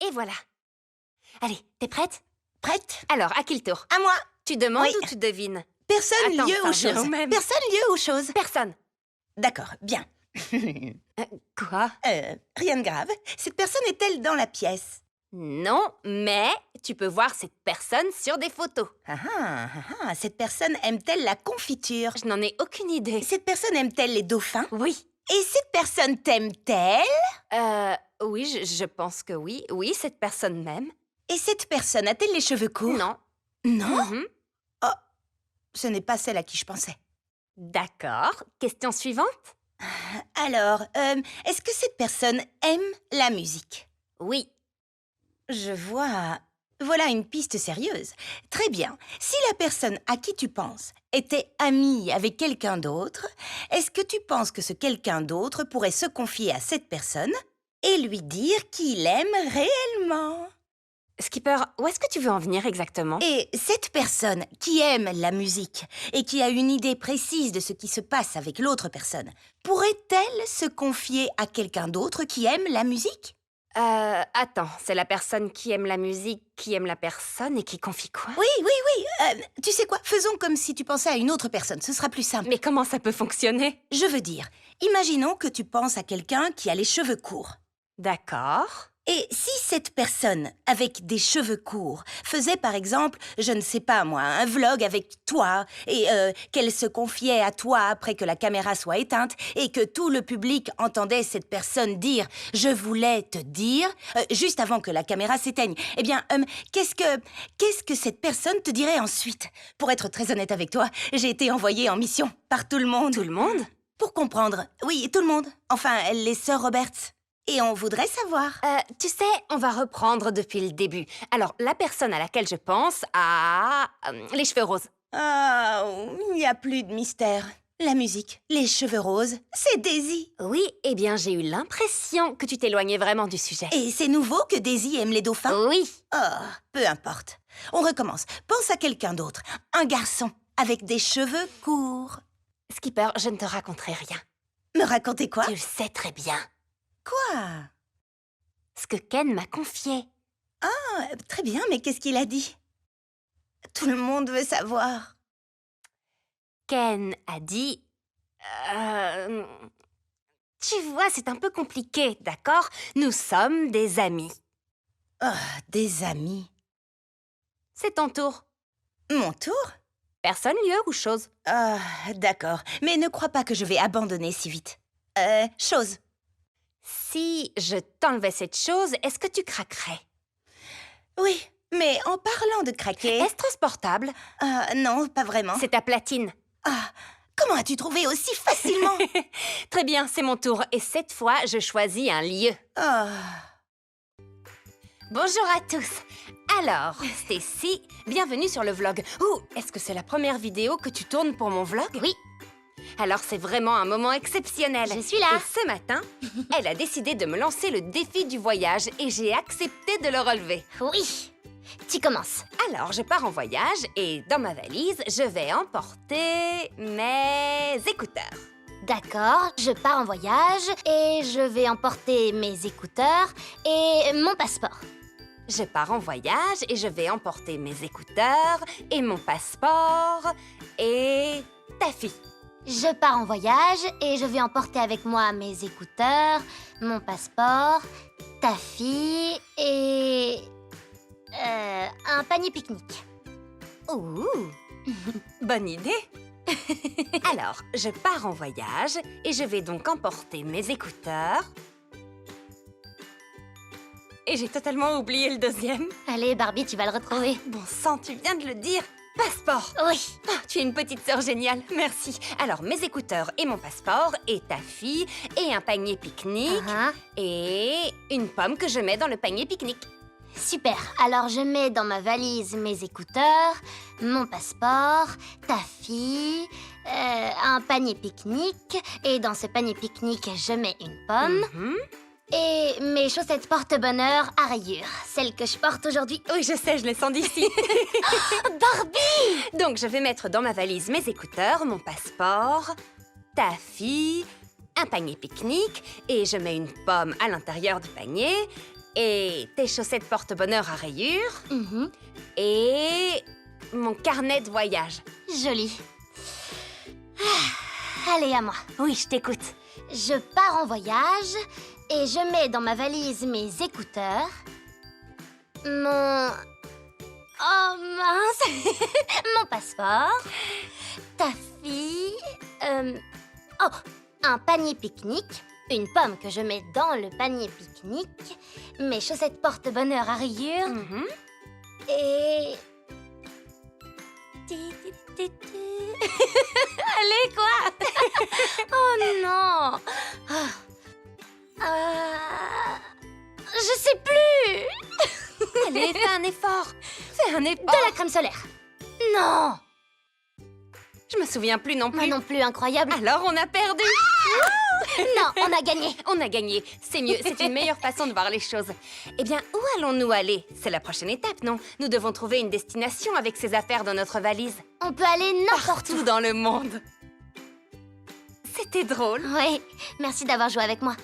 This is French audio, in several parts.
Et voilà. Allez, t'es prête? Prête? Alors, à qui le tour? À moi. Tu demandes Oui. ou tu devines? Personne, Attends, lieu ça ou revient chose. au même. Personne, lieu ou chose. Personne. D'accord, bien. Quoi? Rien de grave. Cette personne est-elle dans la pièce? Non, mais tu peux voir cette personne sur des photos. Cette personne aime-t-elle la confiture? Je n'en ai aucune idée. Cette personne aime-t-elle les dauphins? Oui. Et cette personne t'aime-t-elle? Oui, je pense que oui. Oui, cette personne même. Et cette personne a-t-elle les cheveux courts? Non. Non? Mhm. Ce n'est pas celle à qui je pensais. D'accord. Question suivante? Alors, est-ce que cette personne aime la musique? Oui. Je vois. Voilà une piste sérieuse. Très bien. Si la personne à qui tu penses était amie avec quelqu'un d'autre, est-ce que tu penses que ce quelqu'un d'autre pourrait se confier à cette personne et lui dire qu'il l'aime réellement? Skipper, où est-ce que tu veux en venir exactement? Et cette personne qui aime la musique et qui a une idée précise de ce qui se passe avec l'autre personne, pourrait-elle se confier à quelqu'un d'autre qui aime la musique? Attends, c'est la personne qui aime la musique, qui aime la personne et qui confie quoi? Oui. Tu sais quoi? Faisons comme si tu pensais à une autre personne. Ce sera plus simple. Mais comment ça peut fonctionner? Je veux dire, imaginons que tu penses à quelqu'un qui a les cheveux courts. D'accord. Et si cette personne avec des cheveux courts faisait par exemple, je ne sais pas moi, un vlog avec toi et qu'elle se confiait à toi après que la caméra soit éteinte et que tout le public entendait cette personne dire « je voulais te dire » juste avant que la caméra s'éteigne, eh bien, qu'est-ce que cette personne te dirait ensuite? Pour être très honnête avec toi, j'ai été envoyée en mission par tout le monde. Tout le monde? Pour comprendre, oui, tout le monde. Enfin, les sœurs Roberts. Et on voudrait savoir. Tu sais, on va reprendre depuis le début. Alors, la personne à laquelle je pense a les cheveux roses. Ah, il n'y a plus de mystère. La musique, les cheveux roses, c'est Daisy. Oui, eh bien, j'ai eu l'impression que tu t'éloignais vraiment du sujet. Et c'est nouveau que Daisy aime les dauphins? Oui. Oh, peu importe. On recommence. Pense à quelqu'un d'autre. Un garçon avec des cheveux courts. Skipper, je ne te raconterai rien. Me raconter quoi? Tu le sais très bien. Quoi? Ce que Ken m'a confié. Très bien, mais qu'est-ce qu'il a dit? Tout le monde veut savoir. Ken a dit... Tu vois, c'est un peu compliqué, d'accord? Nous sommes des amis. Oh, des amis. C'est ton tour. Mon tour? Personne, lieu ou chose? Ah, d'accord. Mais ne crois pas que je vais abandonner si vite. Chose. Si je t'enlevais cette chose, est-ce que tu craquerais? Oui, mais en parlant de craquer... Est-ce transportable? Non, pas vraiment. C'est ta platine. Ah, comment as-tu trouvé aussi facilement? Très bien, c'est mon tour. Et cette fois, je choisis un lieu. Ah, Bonjour à tous. Alors, Stacy, bienvenue sur le vlog. Ouh, est-ce que c'est la première vidéo que tu tournes pour mon vlog? Oui. Alors c'est vraiment un moment exceptionnel. Je suis là. Et ce matin, elle a décidé de me lancer le défi du voyage et j'ai accepté de le relever. Oui. Tu commences. Alors, je pars en voyage et dans ma valise, je vais emporter mes écouteurs. D'accord, je pars en voyage et je vais emporter mes écouteurs et mon passeport. Je pars en voyage et je vais emporter mes écouteurs et mon passeport et ta fille. Je pars en voyage et je vais emporter avec moi mes écouteurs, mon passeport, ta fille et... un panier pique-nique. Ouh, bonne idée. Alors, je pars en voyage et je vais donc emporter mes écouteurs. Et j'ai totalement oublié le deuxième. Allez, Barbie, tu vas le retrouver. Bon sang, tu viens de le dire. Passeport. Oui. Oh, tu es une petite sœur géniale, merci. Alors, mes écouteurs et mon passeport, et ta fille, et un panier pique-nique, et une pomme que je mets dans le panier pique-nique. Super. Alors, je mets dans ma valise mes écouteurs, mon passeport, ta fille, un panier pique-nique. Et dans ce panier pique-nique, je mets une pomme. Et mes chaussettes porte-bonheur à rayures, celles que je porte aujourd'hui. Oui, je sais, je les sens d'ici. Barbie! Donc, je vais mettre dans ma valise mes écouteurs, mon passeport, ta fille, un panier pique-nique, et je mets une pomme à l'intérieur du panier, Et tes chaussettes porte-bonheur à rayures. Mhm. Et mon carnet de voyage. Joli. Allez, à moi. Oui, je t'écoute. Je pars en voyage et je mets dans ma valise mes écouteurs, mon... Oh mince. Mon passeport, ta fille, oh, un panier pique-nique, une pomme que je mets dans le panier pique-nique, mes chaussettes porte-bonheur à rayures et... Allez, quoi. Oh non. Je sais plus. Allez, fais un effort. Fais un effort. De la crème solaire. Non. Je me souviens plus non Moi plus. non plus, incroyable. Alors, on a perdu. Non, on a gagné. On a gagné. C'est mieux. C'est une meilleure façon de voir les choses. Eh bien, où allons-nous aller? C'est la prochaine étape, non? Nous devons trouver une destination avec ces affaires dans notre valise. On peut aller n'importe Partout dans le monde. C'était drôle. où. Oui, merci d'avoir joué avec moi.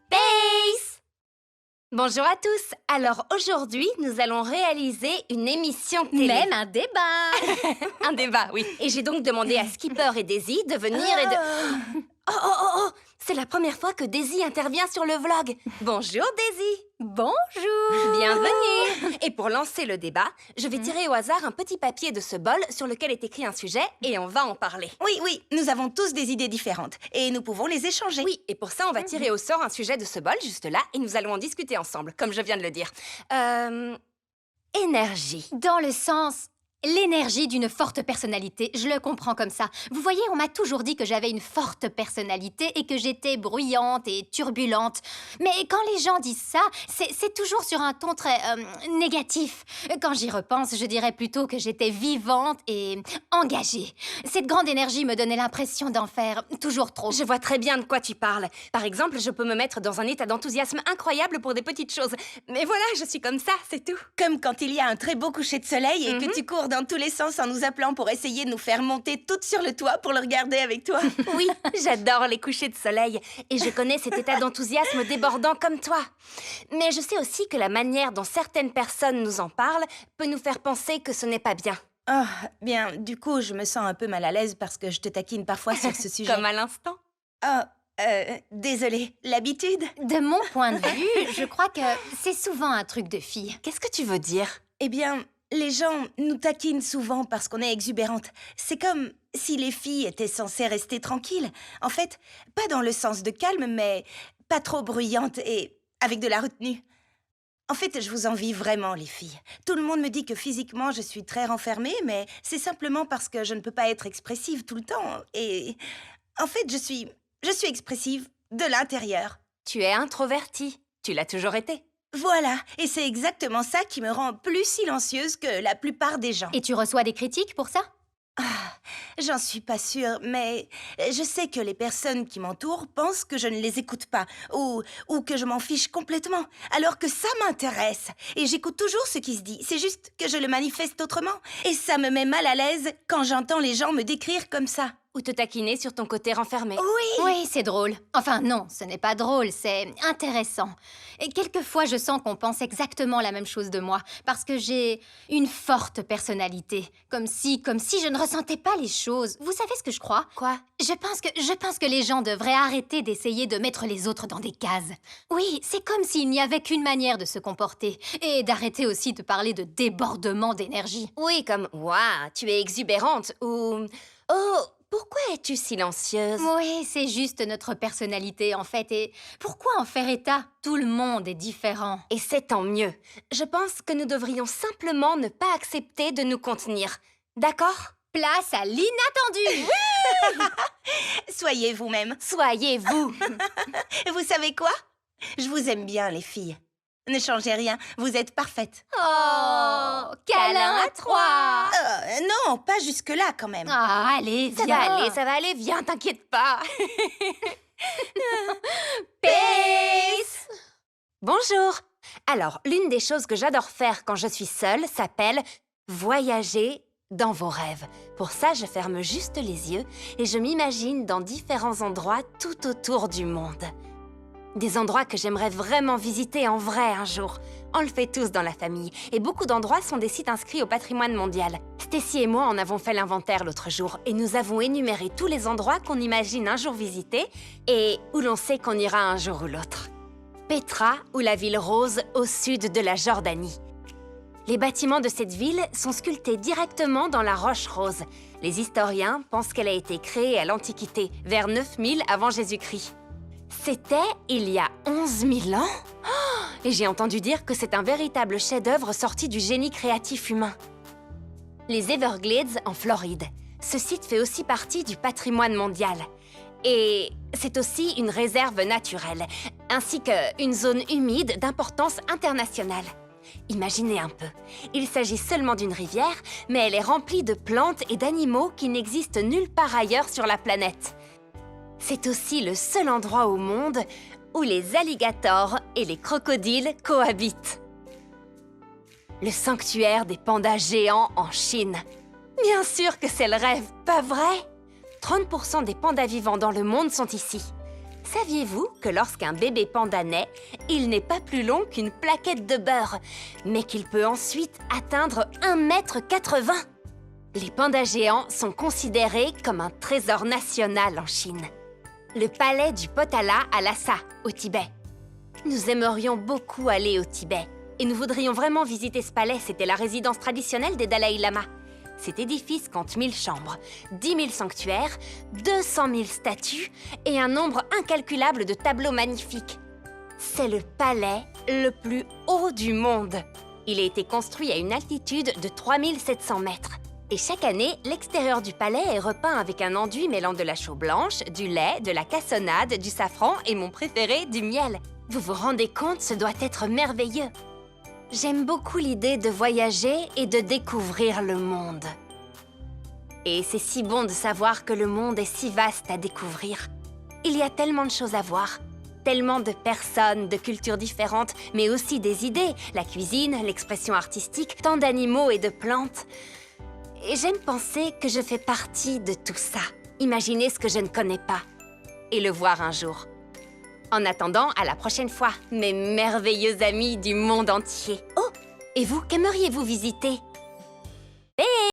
Peace! Bonjour à tous. Alors aujourd'hui, nous allons réaliser une émission télé. Même un débat. Un débat, oui. Et j'ai donc demandé à Skipper et Daisy de venir et de... Oh! C'est la première fois que Daisy intervient sur le vlog. Bonjour Daisy. Bonjour. Bienvenue. Et pour lancer le débat, je vais tirer au hasard un petit papier de ce bol sur lequel est écrit un sujet et on va en parler. Oui, nous avons tous des idées différentes et nous pouvons les échanger. Oui, et pour ça, on va tirer au sort un sujet de ce bol juste là et nous allons en discuter ensemble, comme je viens de le dire. Énergie. Dans le sens, l'énergie d'une forte personnalité, je le comprends comme ça. Vous voyez, on m'a toujours dit que j'avais une forte personnalité et que j'étais bruyante et turbulente. Mais quand les gens disent ça, c'est toujours sur un ton très négatif. Quand j'y repense, je dirais plutôt que j'étais vivante et engagée. Cette grande énergie me donnait l'impression d'en faire toujours trop. Je vois très bien de quoi tu parles. Par exemple, je peux me mettre dans un état d'enthousiasme incroyable pour des petites choses. Mais voilà, je suis comme ça, c'est tout. Comme quand il y a un très beau coucher de soleil et que tu cours dans tous les sens en nous appelant pour essayer de nous faire monter toutes sur le toit pour le regarder avec toi. Oui, j'adore les couchers de soleil et je connais cet état d'enthousiasme débordant comme toi. Mais je sais aussi que la manière dont certaines personnes nous en parlent peut nous faire penser que ce n'est pas bien. Oh, bien, du coup, je me sens un peu mal à l'aise parce que je te taquine parfois sur ce sujet. Comme à l'instant. Oh, désolée, l'habitude. De mon point de vue, je crois que c'est souvent un truc de fille. Qu'est-ce que tu veux dire? Eh bien, les gens nous taquinent souvent parce qu'on est exubérante. C'est comme si les filles étaient censées rester tranquilles. En fait, pas dans le sens de calme, mais pas trop bruyantes et avec de la retenue. En fait, je vous envie vraiment, les filles. Tout le monde me dit que physiquement, je suis très renfermée, mais c'est simplement parce que je ne peux pas être expressive tout le temps. Et en fait, je suis expressive de l'intérieur. Tu es introvertie. Tu l'as toujours été. Voilà, et c'est exactement ça qui me rend plus silencieuse que la plupart des gens. Et tu reçois des critiques pour ça? J'en suis pas sûre, mais je sais que les personnes qui m'entourent pensent que je ne les écoute pas ou que je m'en fiche complètement, alors que ça m'intéresse. Et j'écoute toujours ce qui se dit, c'est juste que je le manifeste autrement. Et ça me met mal à l'aise quand j'entends les gens me décrire comme ça. Ou te taquiner sur ton côté renfermé. Oui. Oui, c'est drôle. Enfin non, ce n'est pas drôle, c'est intéressant. Et quelquefois, je sens qu'on pense exactement la même chose de moi, parce que j'ai une forte personnalité. Comme si je ne ressentais pas les choses. Vous savez ce que je crois? Quoi? Je pense que les gens devraient arrêter d'essayer de mettre les autres dans des cases. Oui, c'est comme s'il n'y avait qu'une manière de se comporter. Et d'arrêter aussi de parler de débordement d'énergie. Oui, comme « Waouh, tu es exubérante » ou « Oh, pourquoi es-tu silencieuse ?» Oui, c'est juste notre personnalité, en fait. Et pourquoi en faire état? Tout le monde est différent. Et c'est tant mieux. Je pense que nous devrions simplement ne pas accepter de nous contenir. D'accord? Place à l'inattendu. Soyez vous-même. Soyez-vous. Vous savez quoi? Je vous aime bien, les filles. Ne changez rien, vous êtes parfaites. Oh, câlin à trois. Non, pas jusque-là quand même. Ah, allez, Ça viens. va aller, ça va aller, viens, t'inquiète pas. Peace. Bonjour. Alors, l'une des choses que j'adore faire quand je suis seule s'appelle voyager dans vos rêves. Pour ça, je ferme juste les yeux et je m'imagine dans différents endroits tout autour du monde. Des endroits que j'aimerais vraiment visiter en vrai un jour. On le fait tous dans la famille, et beaucoup d'endroits sont des sites inscrits au patrimoine mondial. Stacy et moi en avons fait l'inventaire l'autre jour, et nous avons énuméré tous les endroits qu'on imagine un jour visiter, et où l'on sait qu'on ira un jour ou l'autre. Petra, ou la ville rose, au sud de la Jordanie. Les bâtiments de cette ville sont sculptés directement dans la roche rose. Les historiens pensent qu'elle a été créée à l'Antiquité, vers 9000 avant Jésus-Christ. C'était il y a 11 000 ans? Oh, et j'ai entendu dire que c'est un véritable chef-d'œuvre sorti du génie créatif humain. Les Everglades, en Floride. Ce site fait aussi partie du patrimoine mondial. Et c'est aussi une réserve naturelle, ainsi qu'une zone humide d'importance internationale. Imaginez un peu, il s'agit seulement d'une rivière, mais elle est remplie de plantes et d'animaux qui n'existent nulle part ailleurs sur la planète. C'est aussi le seul endroit au monde où les alligators et les crocodiles cohabitent. Le sanctuaire des pandas géants en Chine. Bien sûr que c'est le rêve, pas vrai? 30% des pandas vivants dans le monde sont ici. Saviez-vous que lorsqu'un bébé panda naît, il n'est pas plus long qu'une plaquette de beurre, mais qu'il peut ensuite atteindre 1,80 m? Les pandas géants sont considérés comme un trésor national en Chine. Le palais du Potala à Lhasa, au Tibet. Nous aimerions beaucoup aller au Tibet, et nous voudrions vraiment visiter ce palais. C'était la résidence traditionnelle des Dalai Lama. Cet édifice compte 1000 chambres, 10 000 sanctuaires, 200 000 statues et un nombre incalculable de tableaux magnifiques. C'est le palais le plus haut du monde. Il a été construit à une altitude de 3700 mètres. Et chaque année, l'extérieur du palais est repeint avec un enduit mêlant de la chaux blanche, du lait, de la cassonade, du safran et mon préféré, du miel. Vous vous rendez compte, ce doit être merveilleux. J'aime beaucoup l'idée de voyager et de découvrir le monde. Et c'est si bon de savoir que le monde est si vaste à découvrir. Il y a tellement de choses à voir, tellement de personnes, de cultures différentes, mais aussi des idées, la cuisine, l'expression artistique, tant d'animaux et de plantes. Et j'aime penser que je fais partie de tout ça. Imaginez ce que je ne connais pas et le voir un jour. En attendant, à la prochaine fois, mes merveilleux amis du monde entier. Oh, et vous, qu'aimeriez-vous visiter?